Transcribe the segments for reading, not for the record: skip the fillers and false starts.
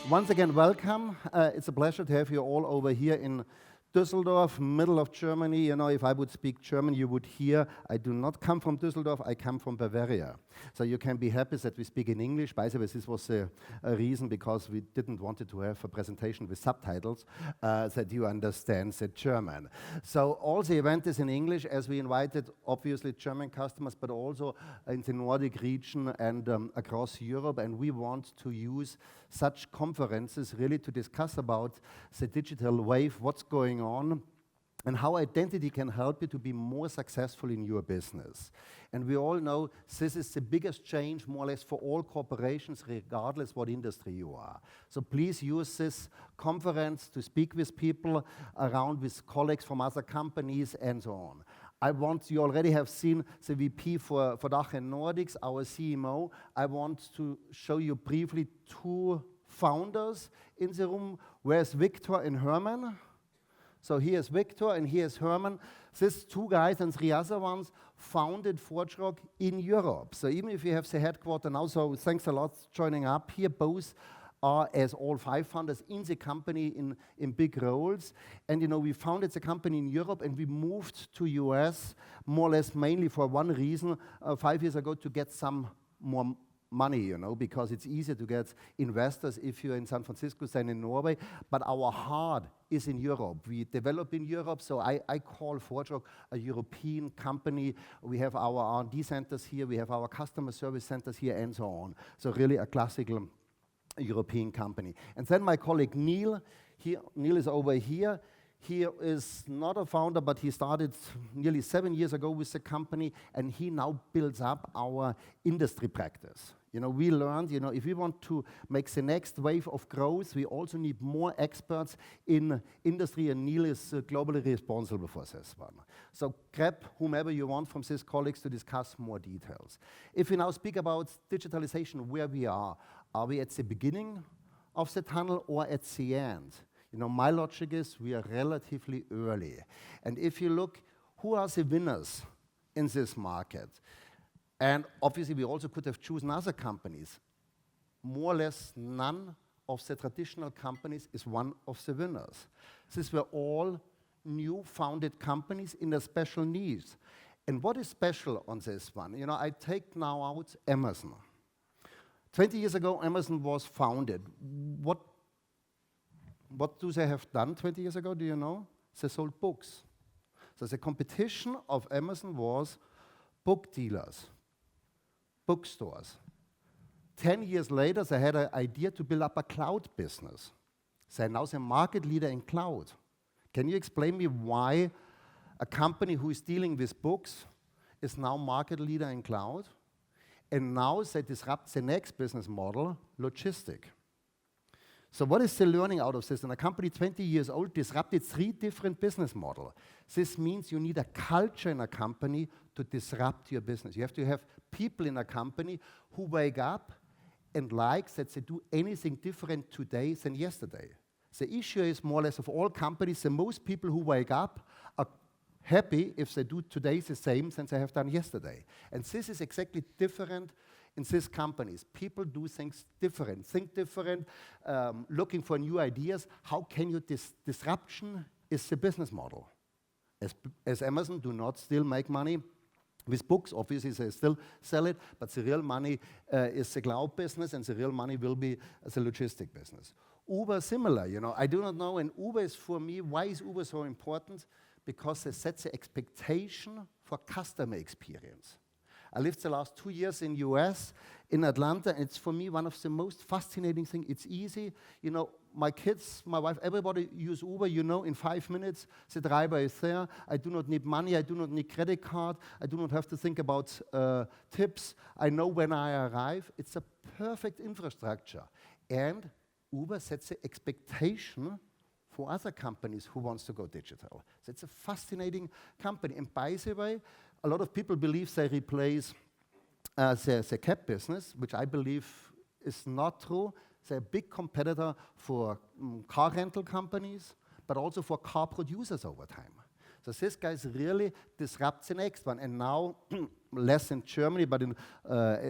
Once again, welcome. It's a pleasure to have you all over here in Dusseldorf, middle of Germany. You know, if I would speak German, you would hear, I do not come from Dusseldorf, I come from Bavaria. So you can be happy that we speak in English. By the way, this was a reason because we didn't want to have a presentation with subtitles that you understand the German. So all the event is in English as we invited, obviously, German customers, but also in the Nordic region and across Europe. And we want to use such conferences really to discuss about the digital wave, what's going on, and how identity can help you to be more successful in your business. And we all know this is the biggest change, more or less, for all corporations, regardless what industry you are. So please use this conference to speak with people around, with colleagues from other companies, and so on. You already have seen the VP for DACH and Nordics, our CMO. I want to show you briefly two founders in the room. Where's Victor and Hermann? So here's Victor and here's Hermann. These two guys and three other ones founded ForgeRock in Europe. So even if you have the headquarters now, so thanks a lot for joining up here. Both are, as all five founders, in the company in big roles. And you know, we founded the company in Europe and we moved to US more or less mainly for one reason, 5 years ago, to get some more money, you know, because it's easier to get investors if you're in San Francisco than in Norway. But our heart is in Europe. We develop in Europe, so I call ForgeRock a European company. We have our R&D centers here, we have our customer service centers here, and so on. So really a classical European company. And then my colleague Neil is over here. He is not a founder, but he started nearly 7 years ago with the company, and he now builds up our industry practice. You know, we learned, you know, if we want to make the next wave of growth, we also need more experts in industry, and Neil is globally responsible for this one. So grab whomever you want from these colleagues to discuss more details. If we now speak about digitalization, where we are we at the beginning of the tunnel or at the end? You know, my logic is we are relatively early. And if you look, who are the winners in this market? And obviously, we also could have chosen other companies. More or less, none of the traditional companies is one of the winners. These were all new founded companies in a special needs. And what is special on this one? You know, I take now out Amazon. 20 years ago, Amazon was founded. What do they have done 20 years ago? Do you know? They sold books. So the competition of Amazon was book dealers, bookstores. 10 years later, they had an idea to build up a cloud business. They're now the market leader in cloud. Can you explain me why a company who is dealing with books is now market leader in cloud? And now they disrupt the next business model, logistic. So what is the learning out of this? And a company 20 years old disrupted 3 different business models. This means you need a culture in a company to disrupt your business. You have to have people in a company who wake up and like that they do anything different today than yesterday. The issue is more or less of all companies, the most people who wake up are happy if they do today the same than they have done yesterday. And this is exactly different in these companies. People do things different, think different, looking for new ideas. How can you disruption is the business model. As Amazon do not still make money with books, obviously they still sell it, but the real money is the cloud business, and the real money will be the logistic business. Uber, similar, you know, I do not know, and Uber is for me, why is Uber so important? Because they set the expectation for customer experience. I lived the last 2 years in US, in Atlanta, and it's for me one of the most fascinating things. It's easy, you know, my kids, my wife, everybody use Uber, you know, in 5 minutes, the driver is there. I do not need money, I do not need credit card, I do not have to think about tips. I know when I arrive. It's a perfect infrastructure. And Uber sets the expectation for other companies who wants to go digital. So it's a fascinating company. And by the way, a lot of people believe they replace the cab business, which I believe is not true. They're a big competitor for car rental companies, but also for car producers over time. So this guys really disrupt the next one. And now, less in Germany, but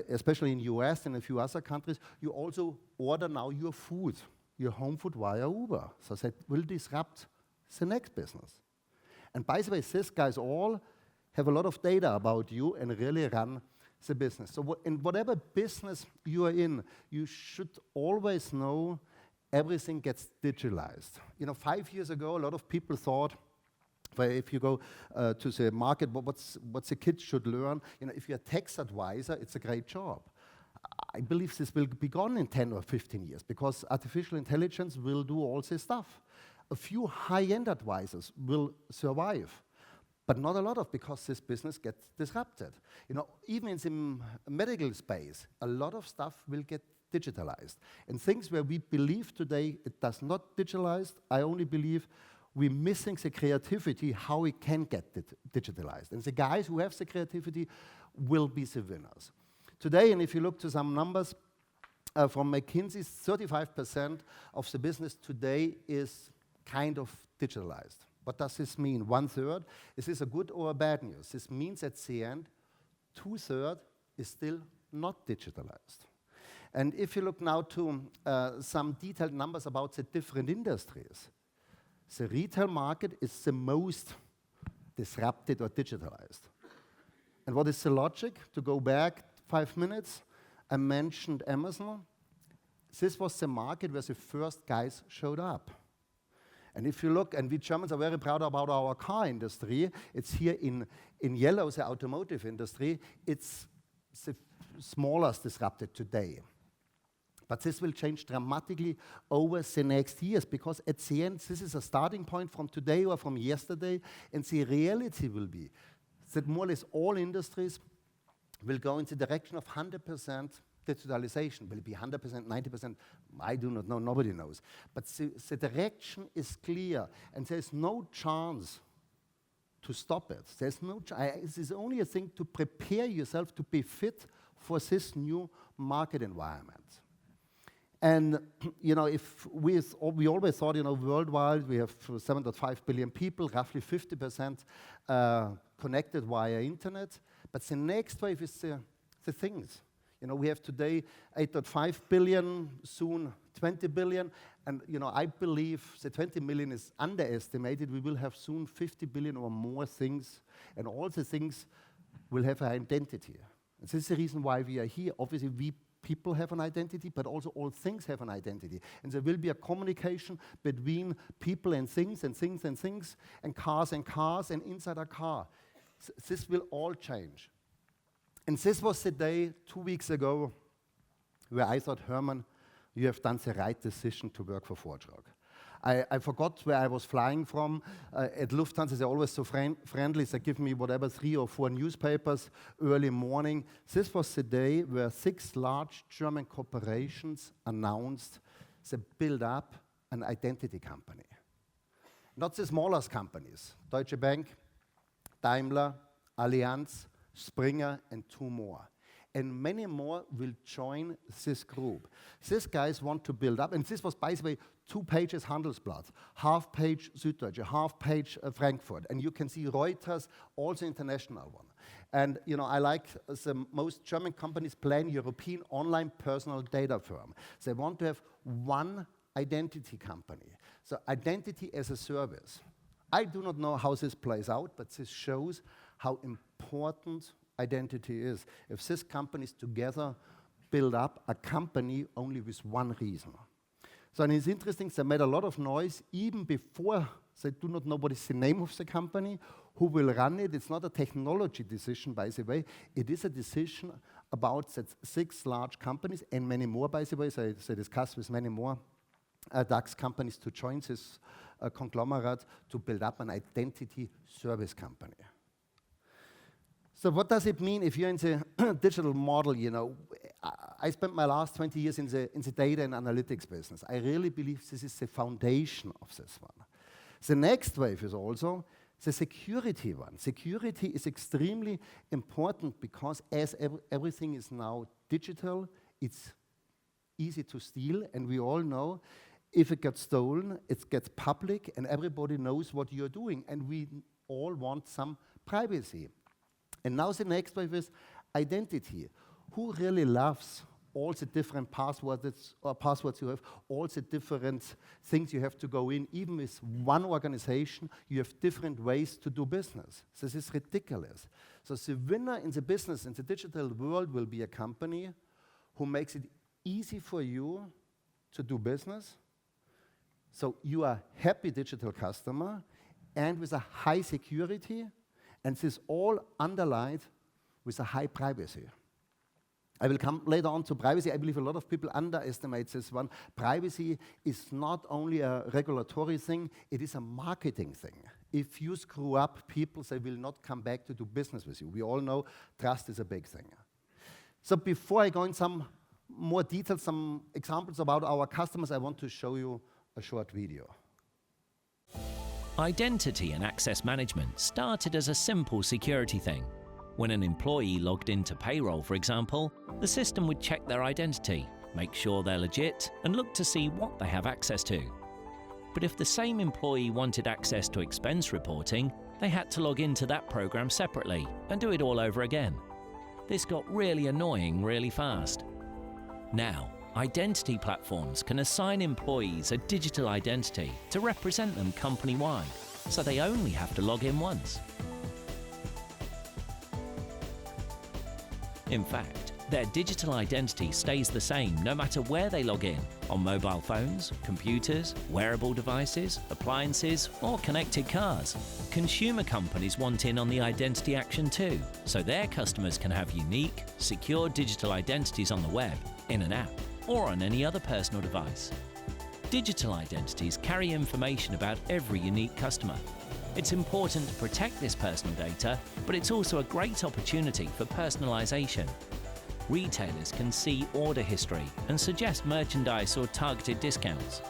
especially in US and a few other countries, you also order now your food your home food via Uber. So that will disrupt the next business. And by the way, these guys all have a lot of data about you and really run the business. So in whatever business you are in, you should always know everything gets digitalized. 5 years ago, a lot of people thought, if you go to the market, what the kids should learn, if you're a tax advisor, it's a great job. I believe this will be gone in 10 or 15 years because artificial intelligence will do all this stuff. A few high-end advisors will survive, but not a lot of, because this business gets disrupted. Even in the medical space, a lot of stuff will get digitalized. And things where we believe today it does not digitalized, I only believe we're missing the creativity, how it can get digitalized. And the guys who have the creativity will be the winners. Today, and if you look to some numbers from McKinsey, 35% of the business today is kind of digitalized. What does this mean? 1/3. Is this a good or a bad news? This means at the end, 2/3 is still not digitalized. And if you look now to some detailed numbers about the different industries, the retail market is the most disrupted or digitalized. And what is the logic? To go back 5 minutes, I mentioned Amazon. This was the market where the first guys showed up. And if you look, and we Germans are very proud about our car industry, it's here in yellow, the automotive industry, it's the smallest disrupted today. But this will change dramatically over the next years, because at the end, this is a starting point from today or from yesterday, and the reality will be that more or less all industries will go in the direction of 100% digitalization. Will it be 100%, 90%? I do not know, nobody knows. But the direction is clear, and there's no chance to stop it. There's no this is only a thing to prepare yourself to be fit for this new market environment. And if we always thought, worldwide we have 7.5 billion people, roughly 50% connected via internet. But the next wave is the things. We have today 8.5 billion, soon 20 billion, and I believe the 20 million is underestimated. We will have soon 50 billion or more things, and all the things will have an identity. And this is the reason why we are here. Obviously, we people have an identity, but also all things have an identity. And there will be a communication between people and things and things and things, and cars and inside a car. This will all change. And this was the day 2 weeks ago where I thought, Hermann, you have done the right decision to work for ForgeRock. I forgot where I was flying from. At Lufthansa, they're always so friendly. They give me whatever 3 or 4 newspapers early morning. This was the day where 6 large German corporations announced they build up an identity company. Not the smallest companies, Deutsche Bank, Daimler, Allianz, Springer, and 2 more. And many more will join this group. These guys want to build up, and this was, by the way, 2 pages Handelsblatt, half page Süddeutsche, half page Frankfurt, and you can see Reuters, also international one. And I like the most German companies plan European online personal data firm. They want to have one identity company. So identity as a service. I do not know how this plays out, but this shows how important identity is. If these companies together build up a company only with one reason. So and it's interesting, they made a lot of noise even before they do not know what is the name of the company, who will run it. It's not a technology decision, by the way. It is a decision about that 6 large companies and many more, by the way. So they discuss with many more DAX companies to join this conglomerate to build up an identity service company. So what does it mean if you're in the digital model? I spent my last 20 years in the data and analytics business. I really believe this is the foundation of this one. The next wave is also the security one. Security is extremely important because as everything is now digital, it's easy to steal, and we all know if it gets stolen, it gets public, and everybody knows what you're doing, and we all want some privacy. And now the next wave is identity. Who really loves all the different passwords you have, all the different things you have to go in. Even with one organization, you have different ways to do business. This is ridiculous. So the winner in the business, in the digital world, will be a company who makes it easy for you to do business. So you are a happy digital customer and with a high security, and this all underlined with a high privacy. I will come later on to privacy. I believe a lot of people underestimate this one. Privacy is not only a regulatory thing, it is a marketing thing. If you screw up, people, they will not come back to do business with you. We all know trust is a big thing. So before I go in some more details, some examples about our customers, I want to show you a short video. Identity and access management started as a simple security thing. When an employee logged into payroll, for example, the system would check their identity, make sure they're legit, and look to see what they have access to. But if the same employee wanted access to expense reporting, they had to log into that program separately and do it all over again. This got really annoying really fast. Now, identity platforms can assign employees a digital identity to represent them company-wide, so they only have to log in once. In fact, their digital identity stays the same no matter where they log in, on mobile phones, computers, wearable devices, appliances, or connected cars. Consumer companies want in on the identity action too, so their customers can have unique, secure digital identities on the web, in an app, or on any other personal device. Digital identities carry information about every unique customer. It's important to protect this personal data, but it's also a great opportunity for personalization. Retailers can see order history and suggest merchandise or targeted discounts.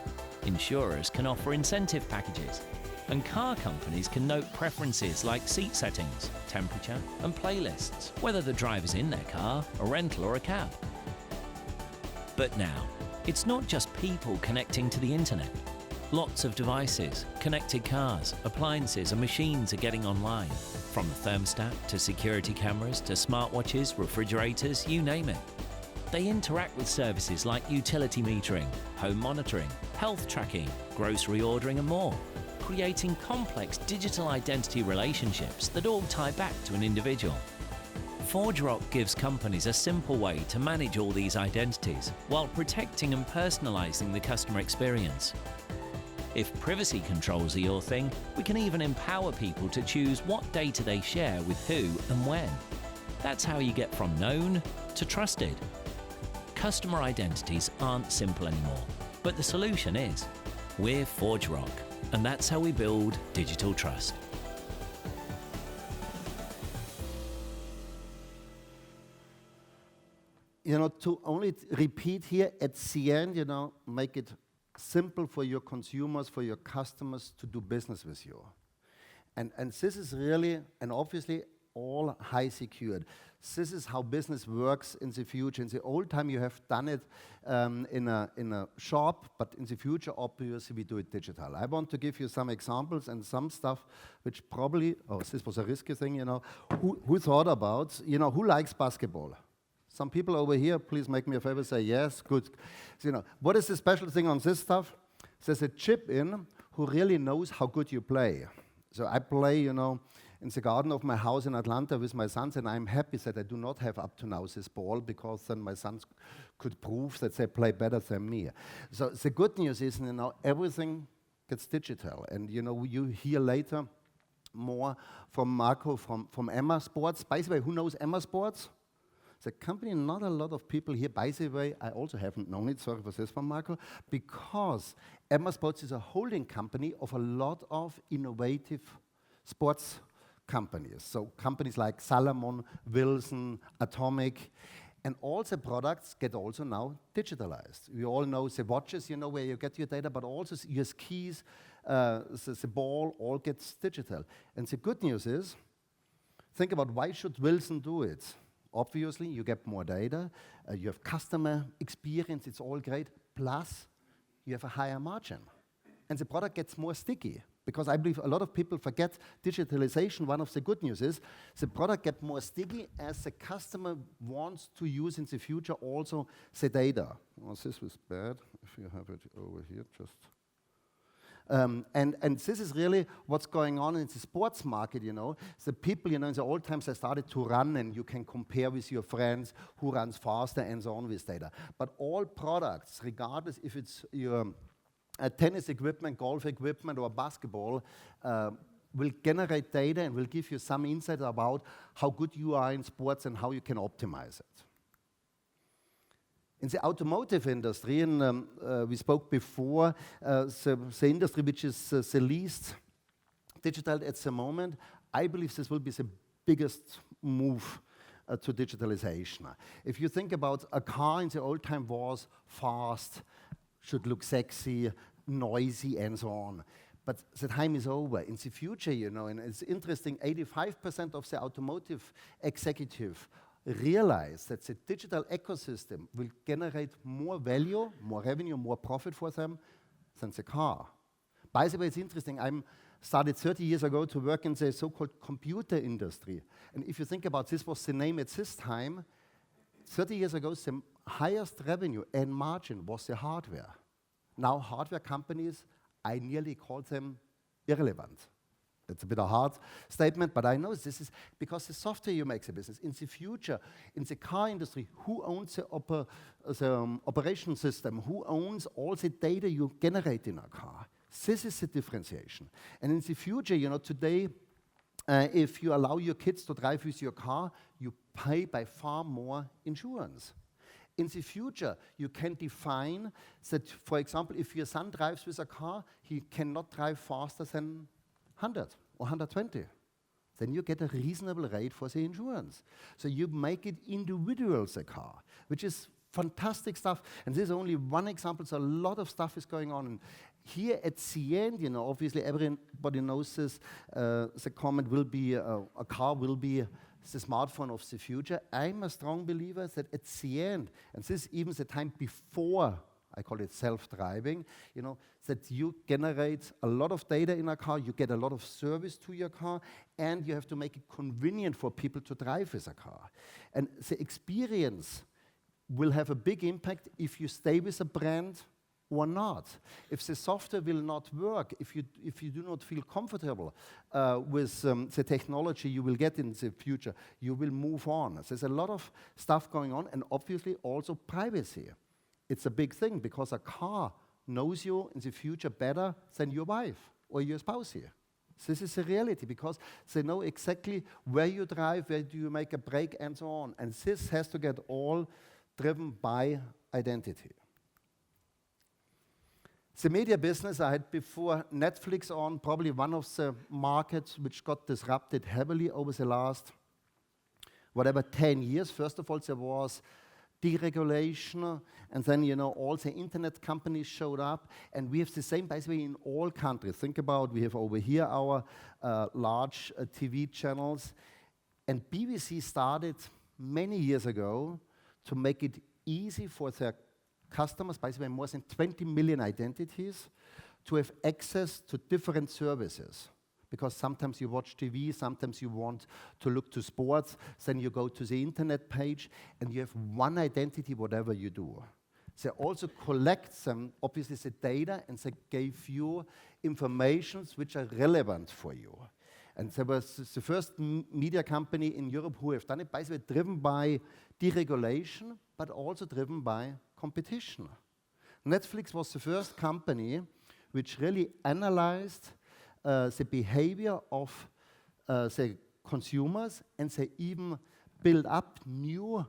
Insurers can offer incentive packages. And car companies can note preferences like seat settings, temperature, and playlists, whether the driver's in their car, a rental, or a cab. But now, it's not just people connecting to the internet. Lots of devices, connected cars, appliances and machines are getting online. From the thermostat to security cameras to smartwatches, refrigerators, you name it. They interact with services like utility metering, home monitoring, health tracking, grocery ordering and more, creating complex digital identity relationships that all tie back to an individual. ForgeRock gives companies a simple way to manage all these identities while protecting and personalizing the customer experience. If privacy controls are your thing, we can even empower people to choose what data they share with who and when. That's how you get from known to trusted. Customer identities aren't simple anymore, but the solution is. We're ForgeRock, and that's how we build digital trust. You know, to only repeat here at the end, you know, make it simple for your consumers, for your customers to do business with you. And this is really, and obviously, all high secured. This is how business works in the future. In the old time, you have done it in a shop, but in the future, obviously, we do it digital. I want to give you some examples and some stuff which probably, oh, this was a risky thing, you know. Who thought about, you know, who likes basketball? Some people over here, please make me a favor, say yes, good. So, you know, what is the special thing on this stuff? There's a chip in who really knows how good you play. So I play, you know, in the garden of my house in Atlanta with my sons, and I'm happy that I do not have up to now this ball, because then my sons could prove that they play better than me. So the good news is, you know, everything gets digital. And, you know, you hear later more from Marco from Emma Sports. By the way, who knows Emma Sports? The company, not a lot of people here. By the way, I also haven't known it, sorry for this one, Marco, because Emma Sports is a holding company of a lot of innovative sports companies. So companies like Salomon, Wilson, Atomic, and all the products get also now digitalized. We all know the watches, you know, where you get your data, but also your skis, the ball, all gets digital. And the good news is, think about why should Wilson do it? Obviously, you get more data, you have customer experience, it's all great, plus you have a higher margin. And the product gets more sticky. Because I believe a lot of people forget digitalization. One of the good news is the product gets more sticky as the customer wants to use in the future also the data. Well, this was bad. If you have it over here, just. And this is really what's going on in the sports market, you know. The people, you know, in the old times, they started to run, and you can compare with your friends who runs faster and so on with data. But all products, regardless if it's your tennis equipment, golf equipment, or basketball, will generate data and will give you some insight about how good you are in sports and how you can optimize it. In the automotive industry, and we spoke before, the industry which is the least digital at the moment, I believe this will be the biggest move to digitalization. If you think about a car in the old time was fast, should look sexy, noisy, and so on. But the time is over. In the future, you know, and it's interesting, 85% of the automotive executive realize that the digital ecosystem will generate more value, more revenue, more profit for them than the car. By the way, it's interesting. I started 30 years ago to work in the so-called computer industry. And if you think about this was the name at this time, 30 years ago, the highest revenue and margin was the hardware. Now hardware companies, I nearly call them irrelevant. It's a bit of a hard statement, but I know this is because the software you make the business. In the future, in the car industry, who owns the operation system? Who owns all the data you generate in a car? This is the differentiation. And in the future, you know, today, if you allow your kids to drive with your car, you pay by far more insurance. In the future, you can define that, for example, if your son drives with a car, he cannot drive faster than 100 or 120. Then you get a reasonable rate for the insurance. So you make it individual, the car, which is fantastic stuff. And this is only one example, so a lot of stuff is going on. And here at the end, you know, obviously everybody knows this, the comment will be, a car will be the smartphone of the future. I'm a strong believer that at the end, and this is even the time before, I call it self-driving, you know, that you generate a lot of data in a car, you get a lot of service to your car, and you have to make it convenient for people to drive with a car. And the experience will have a big impact if you stay with a brand or not. If the software will not work, if you do not feel comfortable with the technology you will get in the future, you will move on. There's a lot of stuff going on, and obviously also privacy. It's a big thing because a car knows you in the future better than your wife or your spouse here. This is a reality because they know exactly where you drive, where do you make a break, and so on. And this has to get all driven by identity. The media business, I had before Netflix on, probably one of the markets which got disrupted heavily over the last, 10 years. First of all, there was deregulation, and then, you know, all the internet companies showed up, and we have the same, by the way, in all countries. Think about, we have over here our large TV channels, and BBC started many years ago to make it easy for their customers, by the way, more than 20 million identities, to have access to different services. Because sometimes you watch TV, sometimes you want to look to sports, then you go to the internet page, and you have one identity, whatever you do. They also collect some, obviously, the data, and they gave you informations which are relevant for you. And there was the first media company in Europe who have done it, by the way, driven by deregulation, but also driven by competition. Netflix was the first company which really analyzed the behavior of the consumers, and they even build up new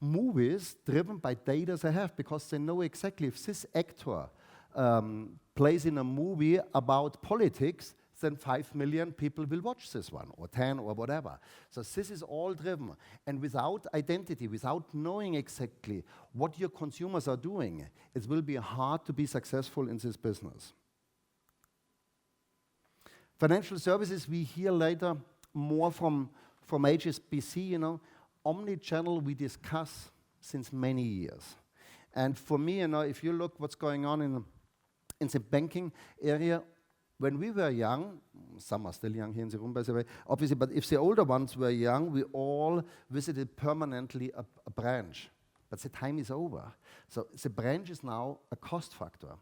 movies driven by data they have, because they know exactly if this actor plays in a movie about politics, then 5 million people will watch this one, or 10, or whatever. So this is all driven. And without identity, without knowing exactly what your consumers are doing, it will be hard to be successful in this business. Financial services, we hear later more from HSBC, you know. Omni-channel we discuss since many years. And for me, you know, if you look what's going on in the banking area, when we were young, some are still young here in the room, by the way, obviously, but if the older ones were young, we all visited permanently a branch. But the time is over. So the branch is now a cost factor.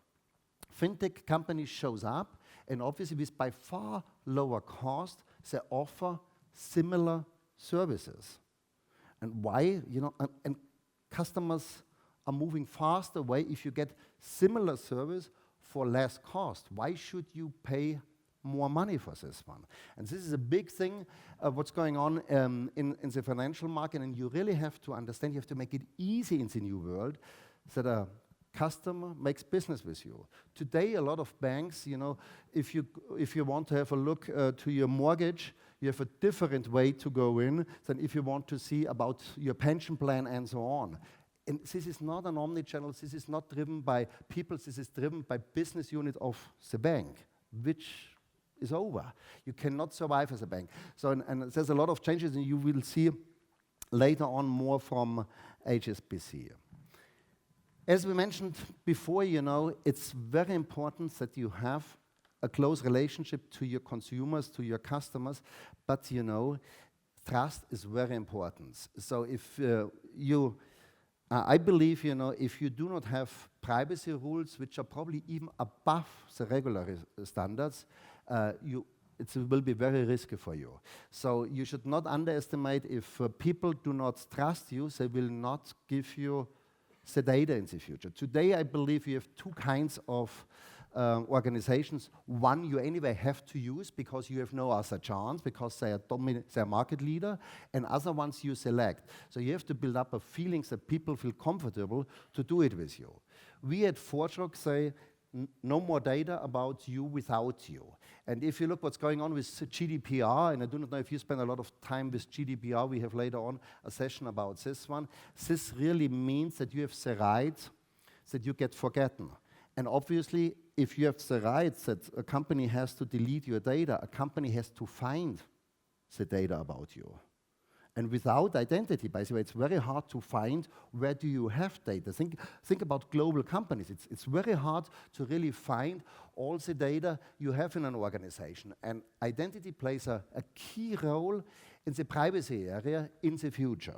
Fintech companies shows up, and obviously with by far lower cost, they offer similar services. And why? And customers are moving fast away if you get similar service for less cost. Why should you pay more money for this one? And this is a big thing of what's going on in the financial market, and you really have to understand, you have to make it easy in the new world that a customer makes business with you. Today, a lot of banks, if you want to have a look to your mortgage, you have a different way to go in than if you want to see about your pension plan and so on. And this is not an omni-channel, this is not driven by people, this is driven by business unit of the bank, which is over. You cannot survive as a bank. So, and there's a lot of changes, and you will see later on more from HSBC. As we mentioned before, it's very important that you have a close relationship to your consumers, to your customers, but trust is very important. So if I believe, if you do not have privacy rules, which are probably even above the regular standards, it will be very risky for you. So you should not underestimate if people do not trust you, they will not give you the data in the future. Today, I believe you have two kinds of organizations. One you anyway have to use because you have no other chance, because they are market leader, and other ones you select. So you have to build up a feeling that people feel comfortable to do it with you. We at ForgeRock say, no more data about you without you. And if you look what's going on with GDPR, and I do not know if you spend a lot of time with GDPR, we have later on a session about this one. This really means that you have the right that you get forgotten. And obviously, if you have the right that a company has to delete your data, a company has to find the data about you. And without identity, by the way, it's very hard to find where do you have data. Think about global companies. It's very hard to really find all the data you have in an organization. And identity plays a key role in the privacy area in the future.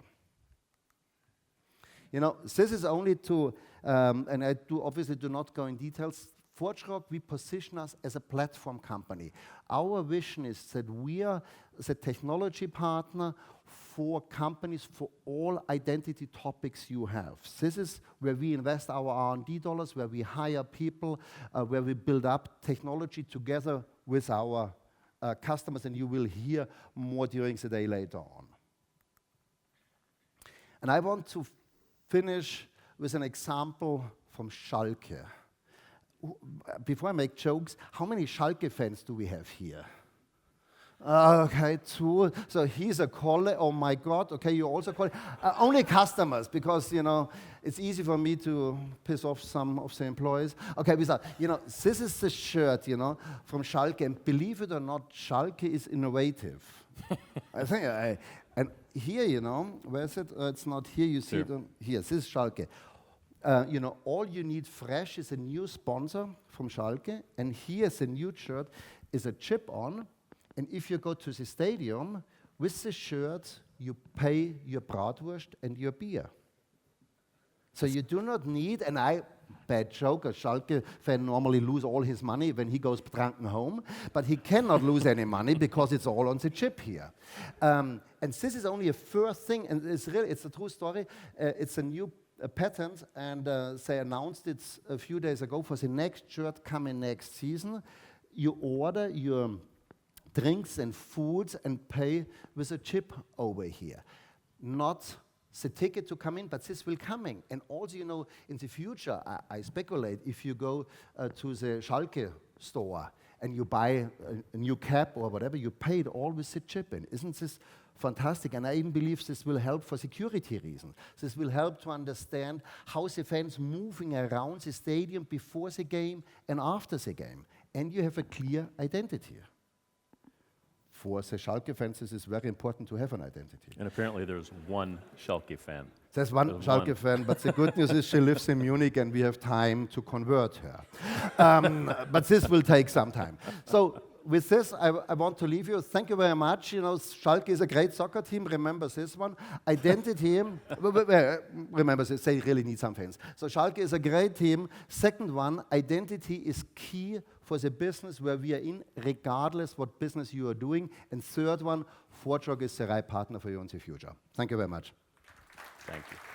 This is only to, and I obviously do not go in details, ForgeRock, we position us as a platform company. Our vision is that we are the technology partner for companies for all identity topics you have. This is where we invest our R&D dollars, where we hire people, where we build up technology together with our customers, and you will hear more during the day later on. And I want to finish with an example from Schalke. Before I make jokes, how many Schalke fans do we have here? Okay, 2. So he's a colleague. Oh my God. Okay, you also colleague. Only customers, because it's easy for me to piss off some of the employees. Okay, this is the shirt, from Schalke, and believe it or not, Schalke is innovative. I think, and here, where is it? It's not here. You see it here. This is Schalke. All you need fresh is a new sponsor from Schalke, and here's a new shirt, is a chip on, and if you go to the stadium, with the shirt, you pay your bratwurst and your beer. So you do not need, and bad joke, a Schalke fan normally lose all his money when he goes drunken home, but he cannot lose any money because it's all on the chip here. And this is only a first thing, and it's a true story. It's a new patent, and they announced it a few days ago for the next shirt coming next season. You order your drinks and foods and pay with a chip over here. Not the ticket to come in, but this will coming. And also, in the future, I speculate, if you go to the Schalke store and you buy a new cap or whatever, you pay it all with the chip in. Isn't this fantastic? And I even believe this will help for security reasons. This will help to understand how the fans moving around the stadium before the game and after the game. And you have a clear identity. for the Schalke fans, it is very important to have an identity. And apparently there's one Schalke fan. There's one There's Schalke one. fan, but the good news is she lives in Munich and we have time to convert her. But this will take some time. So with this, I want to leave you. Thank you very much. You know, Schalke is a great soccer team. Remember this one. Identity, remember this, they really need some fans. So Schalke is a great team. Second one, identity is key for the business where we are in, regardless what business you are doing. And third one, ForgeRock is the right partner for you in the future. Thank you very much. Thank you.